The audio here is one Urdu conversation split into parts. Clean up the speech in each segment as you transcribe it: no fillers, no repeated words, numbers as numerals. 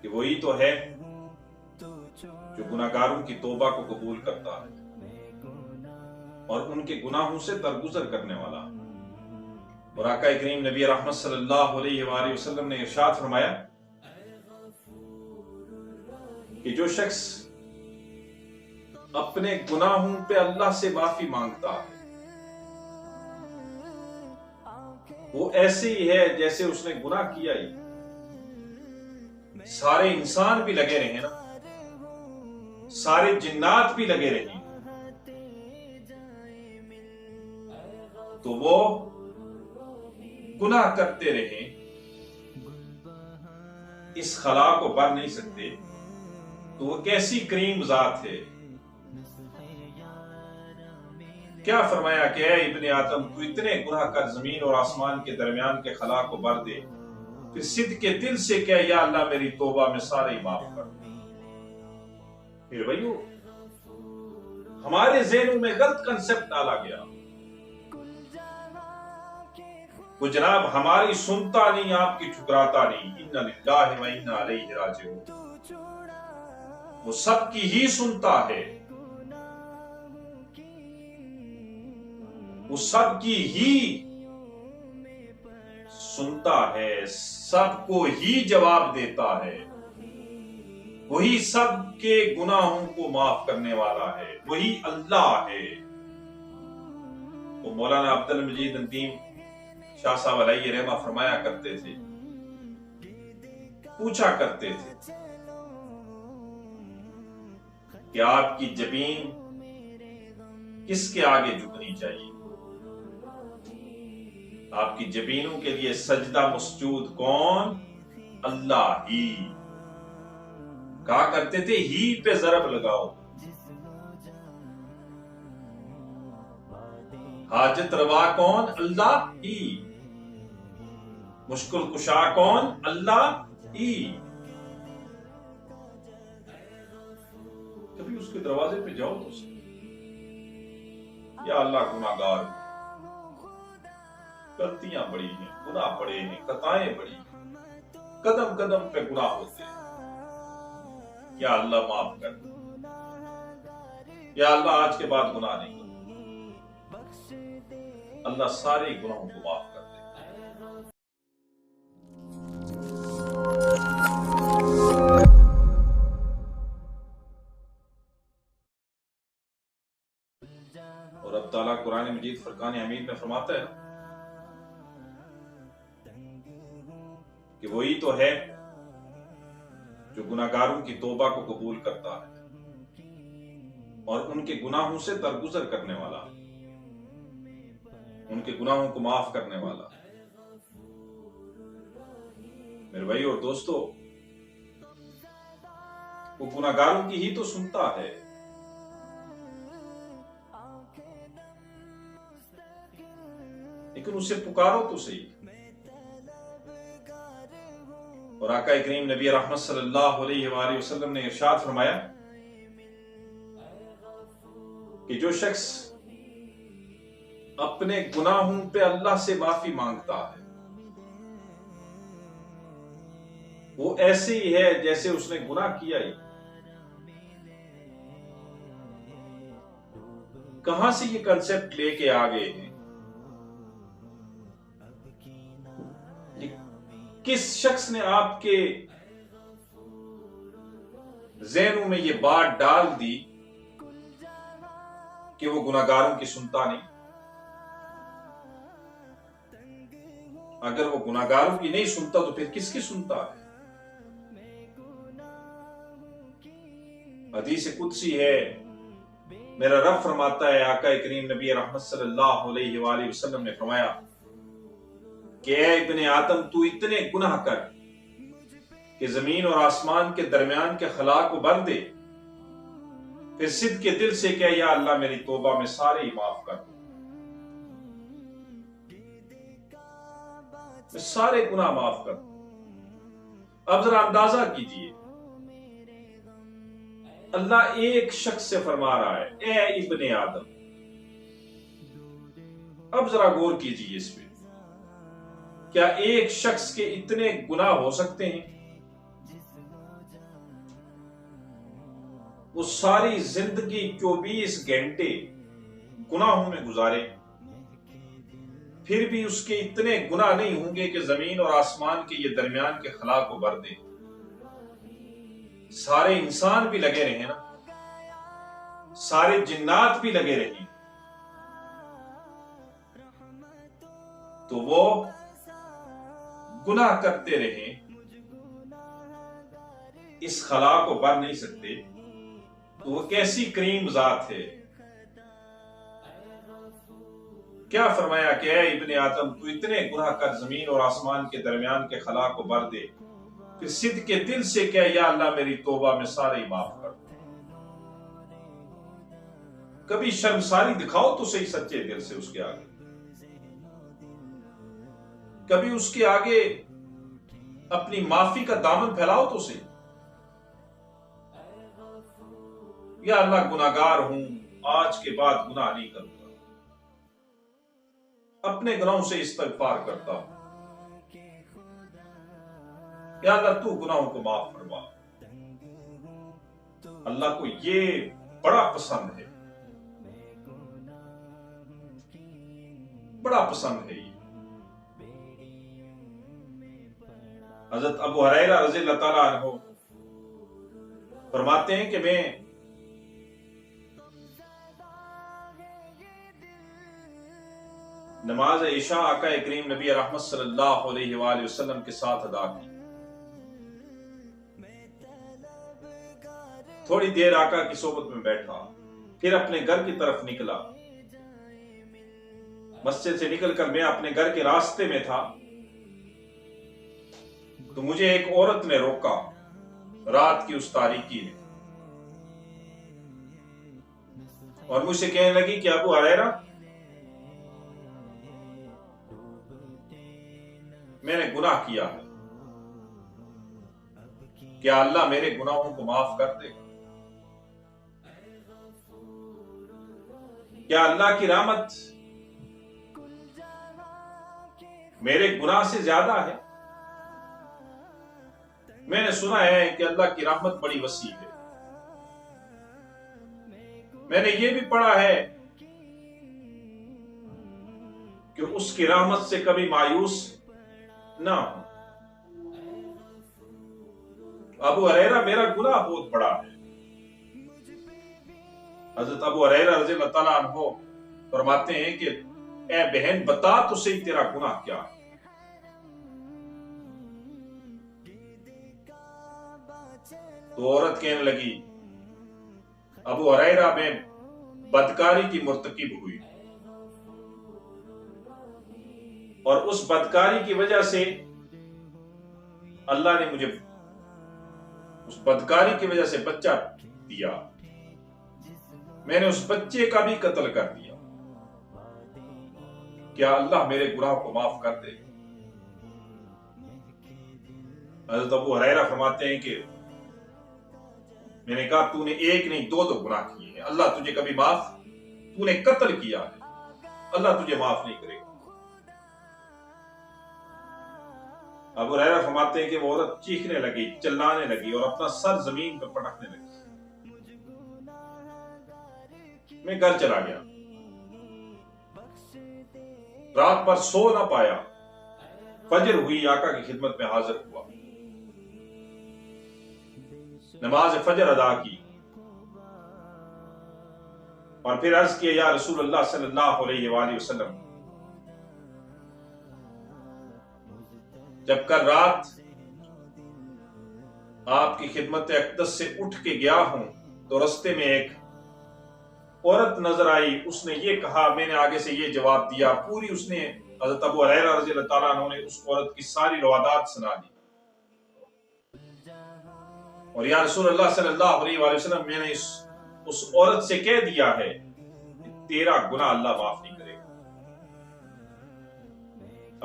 کہ وہی تو ہے جو گناہگاروں کی توبہ کو قبول کرتا ہے اور ان کے گناہوں سے درگزر کرنے والا ہے۔ اور آقا کریم نبی رحمت صلی اللہ علیہ وآلہ وسلم نے ارشاد فرمایا کہ جو شخص اپنے گناہوں پہ اللہ سے معافی مانگتا ہے وہ ایسے ہی ہے جیسے اس نے گناہ کیا ہی۔ سارے انسان بھی لگے رہے نا، سارے جنات بھی لگے رہے تو وہ گناہ کرتے رہے، اس خلا کو بھر نہیں سکتے، تو وہ کیسی کریم ذات ہے۔ کیا فرمایا کہ اے ابن آدم تو اتنے گناہ کر زمین اور آسمان کے درمیان کے خلا کو بھر دے، پھر صدق کے دل سے کہ یا اللہ میری توبہ میں سارے ہی معاف کر۔ پھر بھائیو ہمارے ذہنوں میں غلط کنسپٹ ڈالا گیا، وہ جناب ہماری سنتا نہیں، آپ کی ٹھکراتا نہیں۔ اِنَّ لِلَّهِ وَإِنَّا إِلَيْهِ رَاجِعُونَ، وہ سب کی ہی سنتا ہے، وہ سب کی ہی سنتا ہے، سب کو ہی جواب دیتا ہے، وہی سب کے گناہوں کو معاف کرنے والا ہے، وہی اللہ ہے۔ تو مولانا عبد المجید ندیم شاہ صاحب علیہ رحمہ فرمایا کرتے تھے، پوچھا کرتے تھے کہ آپ کی جبین کس کے آگے جھکنی چاہیے؟ آپ کی جبینوں کے لیے سجدہ مسجود کون؟ اللہ ہی۔ کہا کرتے تھے ہی پہ ضرب لگاؤ، حاجت روا کون؟ اللہ ہی۔ مشکل کشا کون؟ اللہ ہی۔ کبھی اس کے دروازے پہ جاؤ تو یا اللہ گناہگار ہوں، غلطیاں بڑی ہیں، گناہ بڑے ہیں، خطائیں بڑی ہیں، قدم قدم پہ گناہ ہوتے ہیں، یا اللہ معاف کر، یا اللہ آج کے بعد گناہ نہیں کروں۔ اللہ سارے گناہوں کو معاف کر دے۔ اور اب تعالیٰ قرآن مجید فرقان حمید میں فرماتا ہے کہ وہی تو ہے جو گناہگاروں کی توبہ کو قبول کرتا ہے اور ان کے گناہوں سے درگزر کرنے والا، ان کے گناہوں کو معاف کرنے والا۔ میرے بھائی اور دوستو، وہ گناہگاروں کی ہی تو سنتا ہے، لیکن اسے پکارو تو صحیح۔ اور آقا کریم نبی رحمت صلی اللہ علیہ وآلہ وسلم نے ارشاد فرمایا کہ جو شخص اپنے گناہوں پہ اللہ سے معافی مانگتا ہے وہ ایسے ہی ہے جیسے اس نے گناہ کیا ہی۔ کہاں سے یہ کنسپٹ لے کے آگے ہیں؟ کس شخص نے آپ کے ذہنوں میں یہ بات ڈال دی کہ وہ گناہگاروں کی سنتا نہیں؟ اگر وہ گناہگاروں کی نہیں سنتا تو پھر کس کی سنتا ہے؟ حدیث قدسی ہے، میرا رب فرماتا ہے، آقا کریم نبی رحمت صلی اللہ علیہ وآلہ وسلم نے فرمایا کہ اے ابن آدم تو اتنے گناہ کر کہ زمین اور آسمان کے درمیان کے خلا کو بھر دے، پھر صدق کے دل سے کہ یا اللہ میری توبہ میں سارے ہی معاف کر، میں سارے گناہ معاف کر۔ اب ذرا اندازہ کیجئے، اللہ ایک شخص سے فرما رہا ہے اے ابن آدم۔ اب ذرا غور کیجئے اس پہ، کیا ایک شخص کے اتنے گناہ ہو سکتے ہیں؟ وہ ساری زندگی 24 گھنٹے گناہوں میں گزارے، پھر بھی اس کے اتنے گناہ نہیں ہوں گے کہ زمین اور آسمان کے یہ درمیان کے خلا کو بھر دے۔ سارے انسان بھی لگے رہے نا، سارے جنات بھی لگے رہے، تو وہ گناہ کرتے رہے، اس خلا کو بھر نہیں سکتے، تو وہ کیسی کریم ذات ہے۔ کیا فرمایا کہ اے ابن آدم تو اتنے گناہ کر زمین اور آسمان کے درمیان کے خلا کو بھر دے، پھر صدق کے دل سے کہ یا اللہ میری توبہ میں سارے معاف کر۔ کبھی شرمساری دکھاؤ تو صحیح سچے دل سے اس کے آگے، کبھی اس کے آگے اپنی معافی کا دامن پھیلاؤ تو صحیح، یا اللہ گناہگار ہوں، آج کے بعد گناہ نہیں کروں گا، اپنے گناہوں سے استغفار کرتا ہوں، یا اللہ تو گناہوں کو معاف فرما۔ اللہ کو یہ بڑا پسند ہے، بڑا پسند ہے یہ۔ حضرت ابو ہریرہ رضی اللہ تعالیٰ عنہ فرماتے ہیں کہ میں نماز عشاء آقا کریم نبی رحمت صلی اللہ علیہ وآلہ وسلم کے ساتھ ادا کی، تھوڑی دیر آقا کی صحبت میں بیٹھا، پھر اپنے گھر کی طرف نکلا۔ مسجد سے نکل کر میں اپنے گھر کے راستے میں تھا تو مجھے ایک عورت نے روکا رات کی اس تاریکی میں، اور مجھ سے کہنے لگی کہ ابو ہریرہ میں نے گناہ کیا ہے، کیا اللہ میرے گناہوں کو معاف کر دے گا؟ کیا اللہ کی رحمت میرے گناہ سے زیادہ ہے؟ میں نے سنا ہے کہ اللہ کی رحمت بڑی وسیع ہے، میں نے یہ بھی پڑھا ہے کہ اس کی رحمت سے کبھی مایوس نہ ہو۔ ابو ہریرہ میرا گناہ بہت بڑا ہے۔ حضرت ابو ہریرہ رضی اللہ تعالیٰ عنہ فرماتے ہیں کہ اے بہن بتا تو صحیح تیرا گناہ کیا ہے؟ تو عورت کہنے لگی ابو ہریرہ میں بدکاری کی مرتکب ہوئی، اور اس بدکاری کی وجہ سے اللہ نے مجھے اس بدکاری کی وجہ سے بچہ دیا، میں نے اس بچے کا بھی قتل کر دیا، کیا اللہ میرے گناہ کو معاف کر دے؟ حضرت ابو ہریرہ فرماتے ہیں کہ میں نے کہا تو نے ایک نہیں دو گناہ کیے ہیں، اللہ تجھے کبھی معاف، تو نے قتل کیا ہے، اللہ تجھے معاف نہیں کرے گا۔ ابو ہریرہ فرماتے ہیں کہ وہ عورت چیخنے لگی، چلانے لگی اور اپنا سر زمین پر پٹکنے لگی۔ میں گھر چلا گیا، رات بھر سو نہ پایا، فجر ہوئی آقا کی خدمت میں حاضر ہوا، نماز فجر ادا کی، اور پھر عرض کیا یا رسول اللہ صلی اللہ علیہ وآلہ وسلم، جب کل رات آپ کی خدمت اقدس سے اٹھ کے گیا ہوں تو رستے میں ایک عورت نظر آئی، اس نے یہ کہا، میں نے آگے سے یہ جواب دیا، پوری اس نے حضرت ابو ہریرہ رضی اللہ تعالیٰ عنہ نے اس عورت کی ساری روادات سنا دی، اور یا رسول اللہ صلی اللہ علیہ وآلہ وسلم میں نے اس عورت سے کہہ دیا ہے کہ تیرا گناہ اللہ معاف نہیں کرے گا۔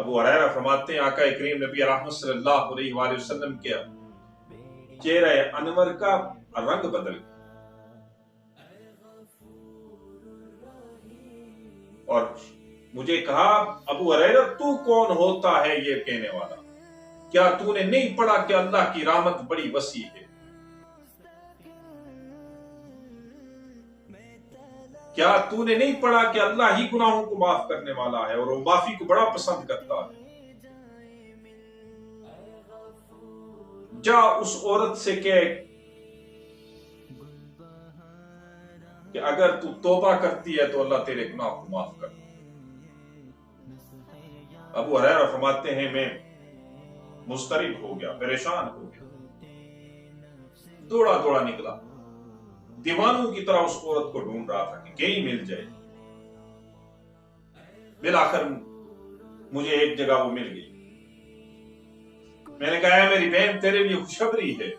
ابو ہریرہ فرماتے ہیں آقا کریم نبی رحمت صلی اللہ علیہ وآلہ وسلم کے چہرہ انور کا رنگ بدل گیا، اور مجھے کہا ابو ہریرہ تو کون ہوتا ہے یہ کہنے والا؟ کیا تو نے نہیں پڑھا کہ اللہ کی رحمت بڑی وسیع ہے؟ کیا تو نے نہیں پڑھا کہ اللہ ہی گناہوں کو معاف کرنے والا ہے اور وہ معافی کو بڑا پسند کرتا ہے؟ جا اس عورت سے کہہ کہ اگر تو توبہ کرتی ہے تو اللہ تیرے گناہ کو معاف کر۔ ابو ہریرہ فرماتے ہیں میں مضطرب ہو گیا، پریشان ہو گیا، دوڑا دوڑا نکلا، دیوانوں کی طرح اس عورت کو ڈھونڈ رہا تھا کہ کہیں مل جائے۔ بالآخر مجھے ایک جگہ وہ مل گئی۔ میں نے کہا میری بہن تیرے لیے خوشخبری ہے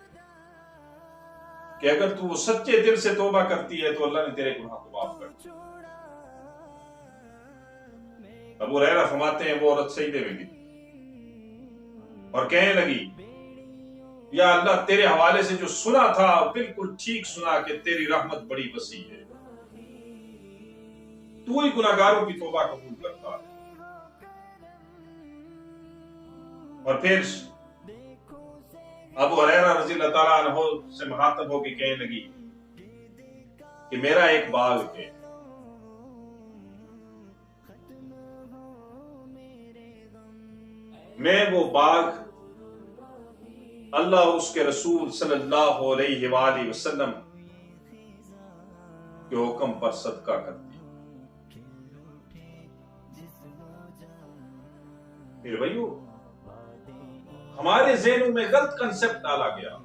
کہ اگر تو سچے دل سے توبہ کرتی ہے تو اللہ نے تیرے گناہ کو معاف کر دیا۔ ابو ہریرہ فرماتے ہیں وہ عورت سجدے میں گئی اور کہنے لگی یا اللہ تیرے حوالے سے جو سنا تھا بالکل ٹھیک سنا کہ تیری رحمت بڑی وسیع ہے، تو ہی گناہگاروں کی توبہ قبول کرتا ہے۔ اور پھر ابو ہریرہ رضی اللہ تعالیٰ عنہ سے مخاطب ہو کے کہنے لگی کہ میرا ایک باغ ہے، میں وہ باغ اللہ اور اس کے رسول صلی اللہ علیہ وآلہ وسلم کے حکم پر صدقہ کرتی۔ پھر بھائیو ہمارے ذہنوں میں غلط کنسپٹ ڈالا گیا،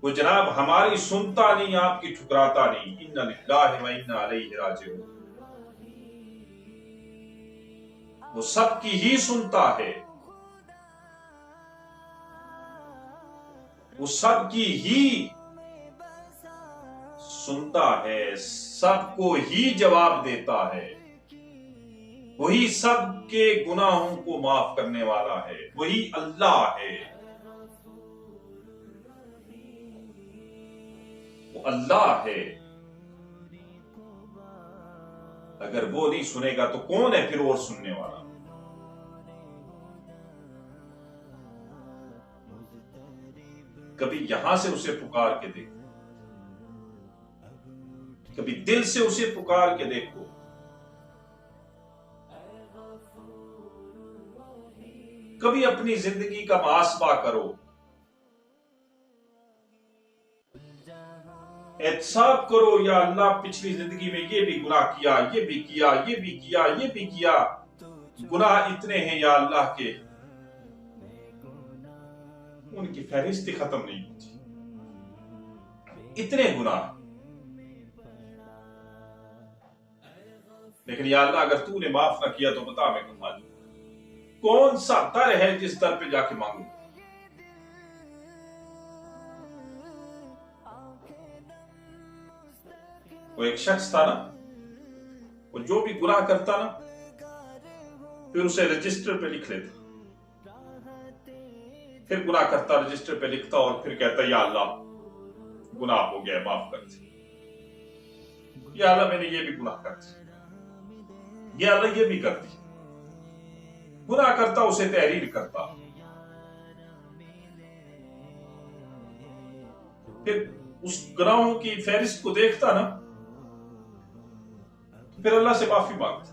وہ جناب ہماری سنتا نہیں، آپ کی ٹھکراتا نہیں۔ اِنَّا لِلَّهِ وَإِنَّا إِلَيْهِ راجعون، وہ سب کی ہی سنتا ہے، وہ سب کی ہی سنتا ہے، سب کو ہی جواب دیتا ہے، وہی سب کے گناہوں کو معاف کرنے والا ہے، وہی اللہ ہے، وہ اللہ ہے۔ اگر وہ نہیں سنے گا تو کون ہے پھر اور سننے والا؟ کبھی یہاں سے اسے پکار کے دیکھو، کبھی دل سے اسے پکار کے دیکھو، کبھی اپنی زندگی کا محاسبہ کرو، احتساب کرو یا اللہ پچھلی زندگی میں یہ بھی گناہ کیا، یہ بھی کیا، یہ بھی کیا، یہ بھی کیا، گناہ اتنے ہیں یا اللہ کے ان کی فہرست ختم نہیں ہوتی، اتنے گناہ۔ لیکن یا اللہ اگر تو نے معاف نہ کیا تو بتا میں کہاں جاؤں؟ کون سا در ہے جس در پہ جا کے مانگوں؟ وہ ایک شخص تھا نا، وہ جو بھی گناہ کرتا نا پھر اسے رجسٹر پہ لکھ لیتا، پھر گناہ کرتا رجسٹر پہ لکھتا اور پھر کہتا یا اللہ گناہ ہو گیا معاف کر دے، یا اللہ میں نے یہ بھی گناہ کر دی، یا اللہ یہ بھی کر دی۔ گناہ کرتا اسے تحریر کرتا، پھر اس گناہوں کی فہرست کو دیکھتا نا تو پھر اللہ سے معافی مانگتا،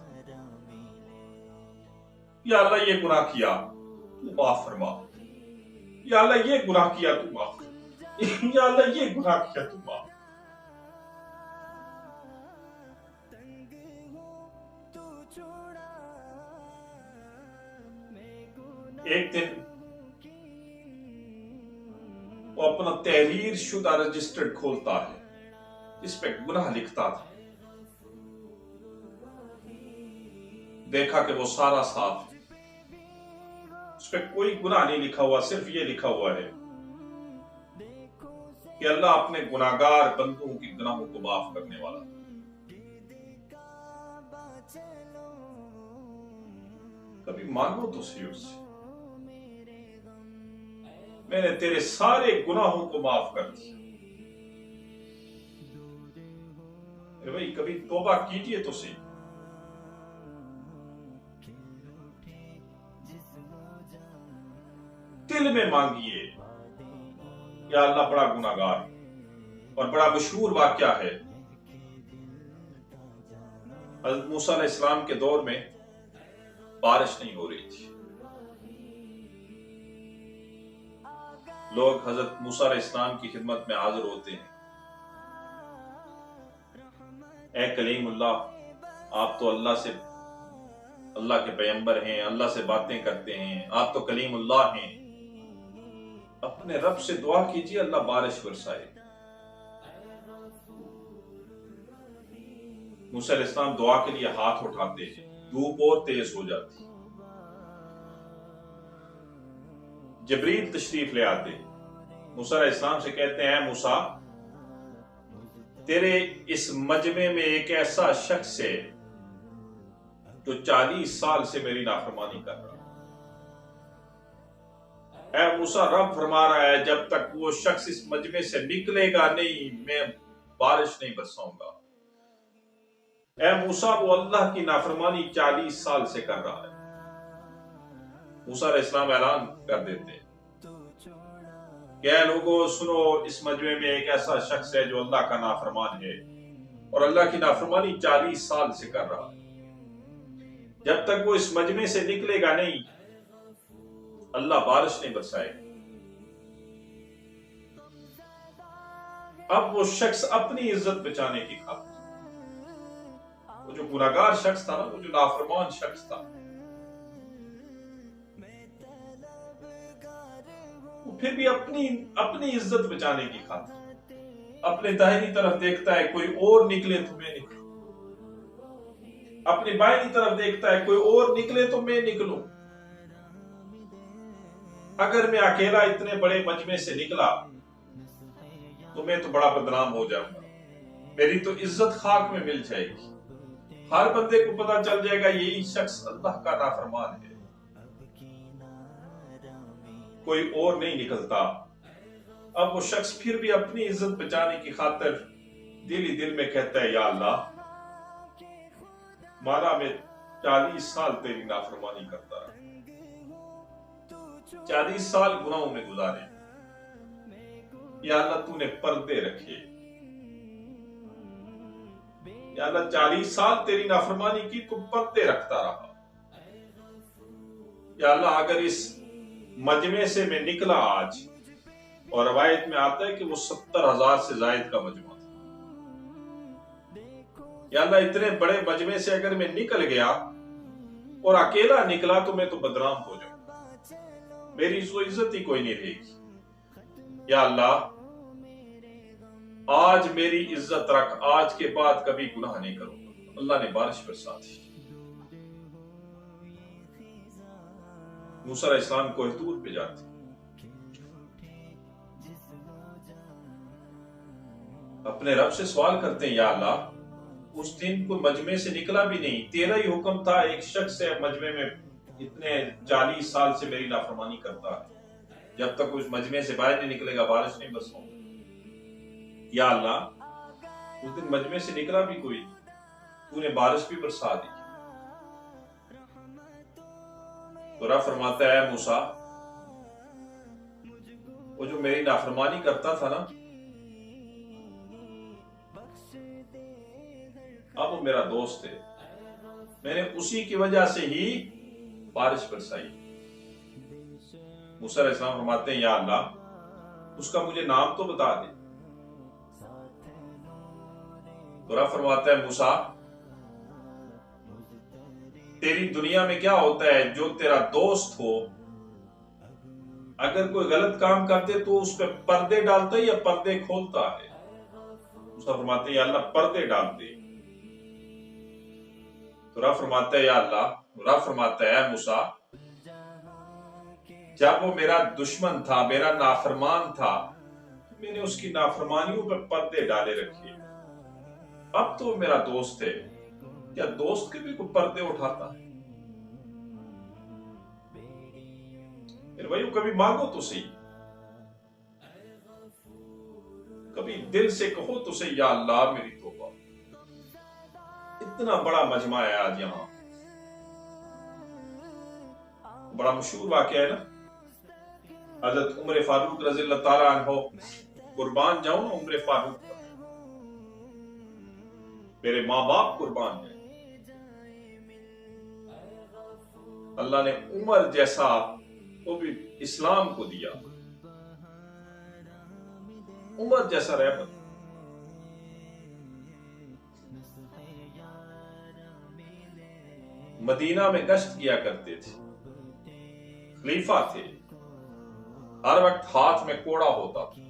یا اللہ یہ گناہ کیا تو معاف فرما، یا اللہ یہ گناہ کیا تو معاف کر، یا اللہ یہ گناہ کیا تو معاف۔ ایک دن وہ اپنا تحریر شدہ رجسٹر کھولتا ہے جس پہ گناہ لکھتا تھا، دیکھا کہ وہ سارا صاف ہے، اس پہ کوئی گناہ نہیں لکھا ہوا، صرف یہ لکھا ہوا ہے کہ اللہ اپنے گناہگار بندوں کی گناہوں کو معاف کرنے والا۔ کبھی مانگو تو صحیح اس سے، میں نے تیرے سارے گناہوں کو معاف کر دیا۔ بھائی کبھی توبہ کیجئے تو صحیح، دل میں مانگیے یا اللہ بڑا گناہگار اور بڑا مشہور واقعہ ہے، حضرت موسیٰ علیہ السلام کے دور میں بارش نہیں ہو رہی تھی. لوگ حضرت موسیٰ علیہ السلام کی خدمت میں حاضر ہوتے ہیں. اے کلیم اللہ، آپ تو اللہ کے پیغمبر ہیں، اللہ سے باتیں کرتے ہیں، آپ تو کلیم اللہ ہیں، اپنے رب سے دعا کیجیے اللہ بارش برسائے. موسیٰ علیہ السلام دعا کے لیے ہاتھ اٹھاتے ہیں، دھوپ اور تیز ہو جاتی. جبریل تشریف لے آتے، موسیٰ علیہ السلام سے کہتے ہیں، اے موسیٰ، تیرے اس مجمع میں ایک ایسا شخص ہے جو 40 سال سے میری نافرمانی کر رہا ہے. اے موسیٰ، رب فرما رہا ہے جب تک وہ شخص اس مجمع سے نکلے گا نہیں، میں بارش نہیں برساؤں گا. اے موسیٰ، وہ اللہ کی نافرمانی 40 سال سے کر رہا ہے. موسیٰ علیہ السلام اعلان کر دیتے ہیں کہ اے لوگوں سنو، اس مجمع میں ایک ایسا شخص ہے جو اللہ کا نافرمان ہے اور اللہ کی نافرمانی 40 سال سے کر رہا ہے. جب تک وہ اس مجمع سے نکلے گا نہیں، اللہ بارش نہیں برسائے گا. اب وہ شخص اپنی عزت بچانے کی خاطر، وہ جو گناہگار شخص تھا نا، وہ جو نافرمان شخص تھا، وہ پھر بھی اپنی عزت بچانے کی خاطر اپنے دائیں طرف دیکھتا ہے کوئی اور نکلے تو میں نکلوں، اپنی بائیں طرف دیکھتا ہے کوئی اور نکلے تو میں نکلوں. اگر میں اکیلا اتنے بڑے مجمع سے نکلا تو میں تو بڑا بدنام ہو جاؤں گا، میری تو عزت خاک میں مل جائے گی، ہر بندے کو پتا چل جائے گا یہی شخص اللہ کا نافرمان ہے. کوئی اور نہیں نکلتا. اب وہ شخص پھر بھی اپنی عزت بچانے کی خاطر دل ہی دل میں کہتا ہے، یا اللہ، مانا میں 40 سال تیری نافرمانی کرتا رہا، 40 سال گناہوں میں گزارے، یا اللہ تو نے پردے رکھے، یا اللہ 40 سال تیری نافرمانی کی تو پردے رکھتا رہا. یا اللہ اگر اس مجمع سے میں نکلا آج، اور روایت میں آتا ہے کہ وہ 70,000 سے زائد کا مجمع تھا، یا اللہ اتنے بڑے مجمع سے اگر میں نکل گیا اور اکیلا نکلا تو میں تو بدنام ہو جاؤں، میری سو عزت ہی کوئی نہیں رہے گی. یا اللہ آج میری عزت رکھ، آج کے بعد کبھی گناہ نہیں کروں گا. اللہ نے بارش برسا دی. موسیٰ علیہ السلام کوہ طور پہ جاتے، اپنے رب سے سوال کرتے ہیں، یا اللہ اس دن کوئی مجمع سے نکلا بھی نہیں، تیرا ہی حکم تھا ایک شخص ہے مجمع میں اتنے 40 سال سے میری نافرمانی کرتا ہے، جب تک اس مجمع سے باہر نہیں نکلے گا بارش نہیں برساؤں گا. یا اللہ اس دن مجمع سے نکلا بھی کوئی، تو نے بارش بھی برسا دی. تو رب فرماتا ہے، اے موسیٰ، وہ جو میری نافرمانی کرتا تھا نا، اب وہ میرا دوست ہے، میں نے اسی کی وجہ سے ہی بارش برسائی. موسیٰ علیہ السلام فرماتے ہیں، یا اللہ اس کا مجھے نام تو بتا دے. تو رب فرماتا ہے، موسیٰ تیری دنیا میں کیا ہوتا ہے، جو تیرا دوست ہو اگر کوئی غلط کام کر دے تو اس پہ پردے ڈالتا ہے یا پردے کھولتا ہے. موسیٰ فرماتے ہیں، یا اللہ پردے ڈال دے. تو رب فرماتا ہے، یا اللہ، رب فرماتا ہے، اے موسیٰ جب وہ میرا دشمن تھا، میرا نافرمان تھا، میں نے اس کی نافرمانیوں پہ پردے ڈالے رکھے، اب تو میرا دوست ہے، کیا دوست کے بھی کوئی پردے اٹھاتا ہے؟ میرے بھائیو کبھی مانگو تو صحیح، کبھی دل سے کہو تو صحیح، یا اللہ میری توبہ. اتنا بڑا مجمع ہے آج یہاں، بڑا مشہور واقعہ ہے نا، حضرت عمر فاروق رضی اللہ تعالیٰ عنہ، قربان جاؤں نا عمر فاروق. میرے ماں باپ قربان ہیں. اللہ نے عمر جیسا وہ بھی اسلام کو دیا، عمر جیسا رحمت. مدینہ میں گشت کیا کرتے تھے، خلیفہ تھے، ہر وقت ہاتھ میں کوڑا ہوتا تھا.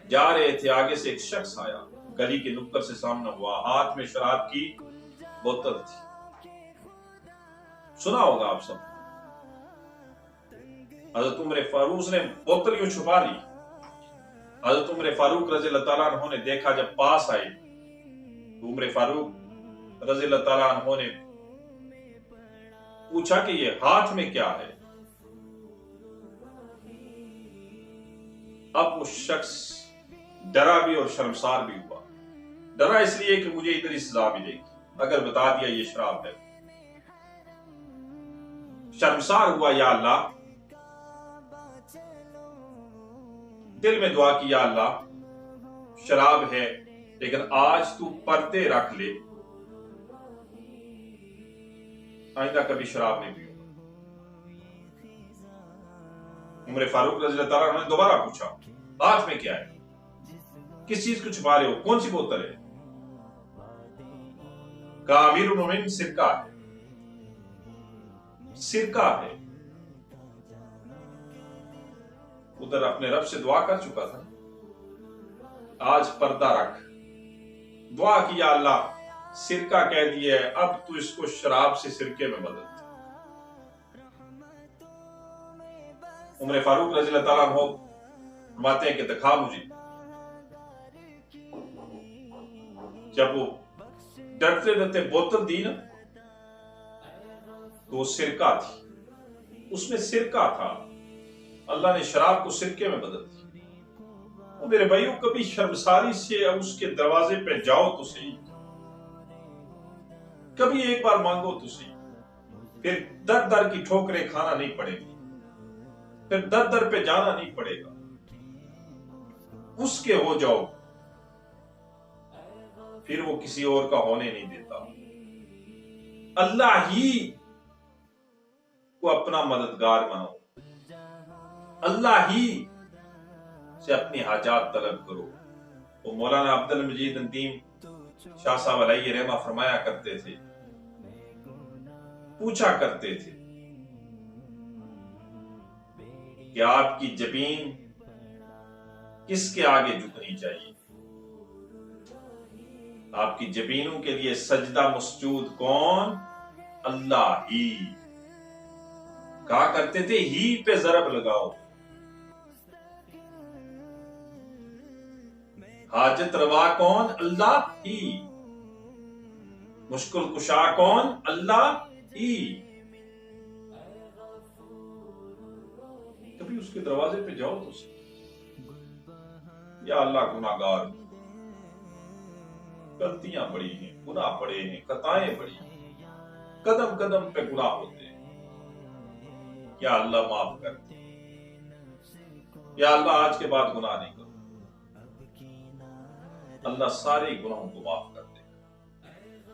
جا رہے تھے، آگے سے ایک شخص آیا، گلی کے نکڑ سے سامنا ہوا، ہاتھ میں شراب کی بوتل تھی. سنا ہوگا آپ سب، حضرت عمر فاروق نے بوتل یوں چھپا لی. حضرت عمر فاروق رضی اللہ تعالیٰ عنہ نے دیکھا، جب پاس آئی تو عمر فاروق رضی اللہ تعالیٰ عنہ نے پوچھا کہ یہ ہاتھ میں کیا ہے. اب وہ شخص ڈرا بھی اور شرمسار بھی ہوا. ڈرا اس لیے کہ مجھے ادھر سزا ملے گی اگر بتا دیا یہ شراب ہے. شرمسار ہوا، یا اللہ، دل میں دعا کی، یا اللہ شراب ہے لیکن آج تو پردے رکھ لے، آئندہ کبھی شراب نہیں پیوں. عمر فاروق رضی اللہ تعالیٰ عنہ نے دوبارہ پوچھا، ہاتھ میں کیا ہے؟ کس چیز کو چھپا رہے ہو؟ کون سی بوتل ہے؟ کہا امیر المومنین سرکہ ہے. سرکہ ہے. ادھر اپنے رب سے دعا کر چکا تھا، آج پردہ رکھ. دعا کی، یا اللہ سرکہ کہہ دیا ہے، اب تو اس کو شراب سے سرکے میں بدل. عمر فاروق رضی اللہ تعالیٰ عنہ فرماتے ہیں کہ دکھا مجھے. جب وہ ڈرتے ڈرتے بوتل دی نا تو وہ سرکہ تھی، اس میں سرکہ تھا. اللہ نے شراب کو سرکے میں بدل دی. وہ میرے بھائیوں، کبھی شرمساری سے اس کے دروازے پہ جاؤ تو صحیح، کبھی ایک بار مانگو تو صحیح، پھر در در کی ٹھوکریں کھانا نہیں پڑے گی، پھر در در پہ جانا نہیں پڑے گا. اس کے ہو جاؤ، پھر وہ کسی اور کا ہونے نہیں دیتا. اللہ ہی کو اپنا مددگار بناؤ، اللہ ہی سے اپنی حاجات طلب کرو. وہ مولانا عبد المجید ندیم شاہ صاحب علیہ رحمہ فرمایا کرتے تھے، پوچھا کرتے تھے کہ آپ کی جبین کس کے آگے جھکنی چاہیے؟ آپ کی جبینوں کے لیے سجدہ مسجود کون؟ اللہ ہی. کہا کرتے تھے ہی پہ ضرب لگاؤ. حاجت روا کون؟ اللہ ہی. مشکل کشا کون؟ اللہ ہی. کبھی اس کے دروازے پہ جاؤ تو یا اللہ گناہگار، غلطیاں بڑی ہیں، گناہ بڑے ہیں، خطائیں بڑی ہیں، قدم قدم پہ گناہ ہوتے ہیں، یا اللہ معاف کر، یا اللہ آج کے بعد گناہ نہیں کروں. اللہ سارے گناہوں کو معاف کر.